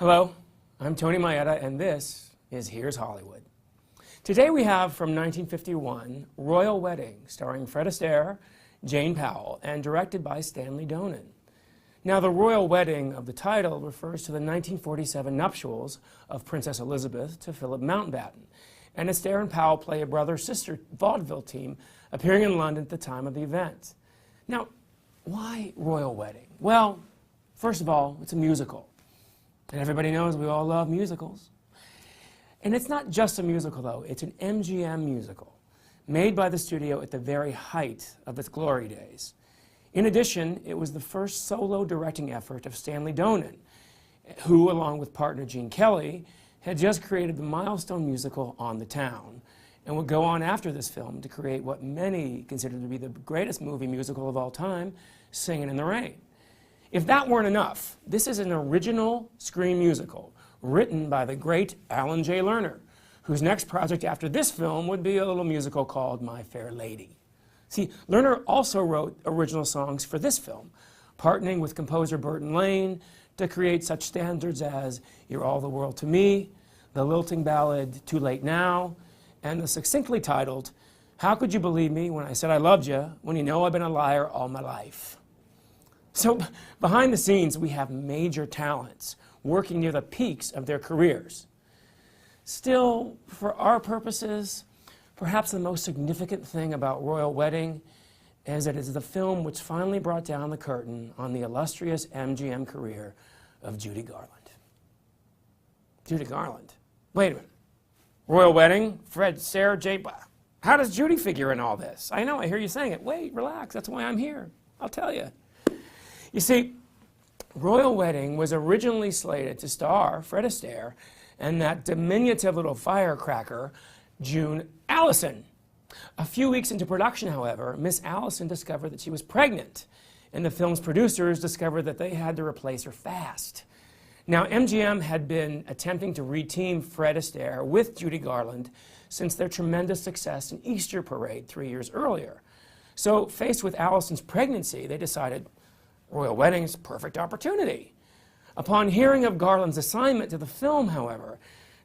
Hello, I'm Tony Maietta, and this is Here's Hollywood. Today we have from 1951, Royal Wedding, starring Fred Astaire, Jane Powell, and directed by Stanley Donen. Now, the Royal Wedding of the title refers to the 1947 nuptials of Princess Elizabeth to Philip Mountbatten, and Astaire and Powell play a brother-sister vaudeville team appearing in London at the time of the event. Now, why Royal Wedding? Well, first of all, it's a musical. And everybody knows we all love musicals. And it's not just a musical, though. It's an MGM musical, made by the studio at the very height of its glory days. In addition, it was the first solo directing effort of Stanley Donen, who, along with partner Gene Kelly, had just created the milestone musical On the Town, and would go on after this film to create what many consider to be the greatest movie musical of all time, Singin' in the Rain. If that weren't enough, this is an original screen musical written by the great Alan J. Lerner, whose next project after this film would be a little musical called My Fair Lady. See, Lerner also wrote original songs for this film, partnering with composer Burton Lane to create such standards as You're All the World to Me, the lilting ballad Too Late Now, and the succinctly titled How Could You Believe Me When I Said I Loved You When You Know I've Been a Liar All My Life. So behind the scenes, we have major talents working near the peaks of their careers. Still, for our purposes, perhaps the most significant thing about Royal Wedding is that it is the film which finally brought down the curtain on the illustrious MGM career of Judy Garland. Judy Garland. Wait a minute. Royal Wedding, Fred, Sarah, Jane. How does Judy figure in all this? I know, I hear you saying it. Wait, relax, that's why I'm here. I'll tell you. You see, Royal Wedding was originally slated to star Fred Astaire and that diminutive little firecracker, June Allison. A few weeks into production, however, Miss Allison discovered that she was pregnant, and the film's producers discovered that they had to replace her fast. Now, MGM had been attempting to reteam Fred Astaire with Judy Garland since their tremendous success in Easter Parade 3 years earlier. So, faced with Allison's pregnancy, they decided Royal Wedding's perfect opportunity. Upon hearing of Garland's assignment to the film, however,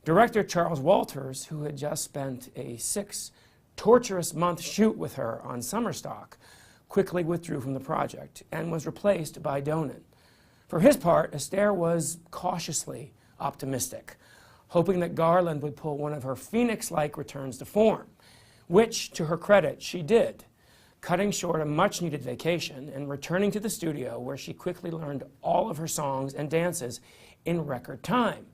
director Charles Walters, who had just spent a 6 torturous month shoot with her on summer stock, quickly withdrew from the project and was replaced by Donen. For his part, Astaire was cautiously optimistic, hoping that Garland would pull one of her phoenix-like returns to form, which, to her credit, she did, cutting short a much-needed vacation and returning to the studio where she quickly learned all of her songs and dances in record time.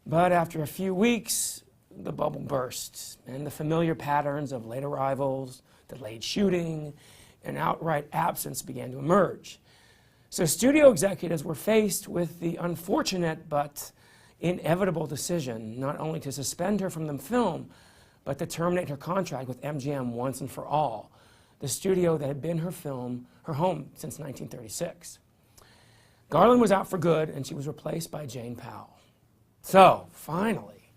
But after a few weeks, the bubble burst, and the familiar patterns of late arrivals, delayed shooting, and outright absence began to emerge. So studio executives were faced with the unfortunate but inevitable decision not only to suspend her from the film, but to terminate her contract with MGM once and for all, the studio that had been her home since 1936. Garland was out for good, and she was replaced by Jane Powell. So, finally,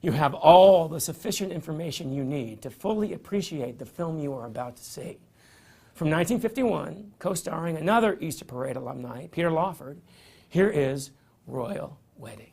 you have all the sufficient information you need to fully appreciate the film you are about to see. From 1951, co-starring another Easter Parade alumni, Peter Lawford, here is Royal Wedding.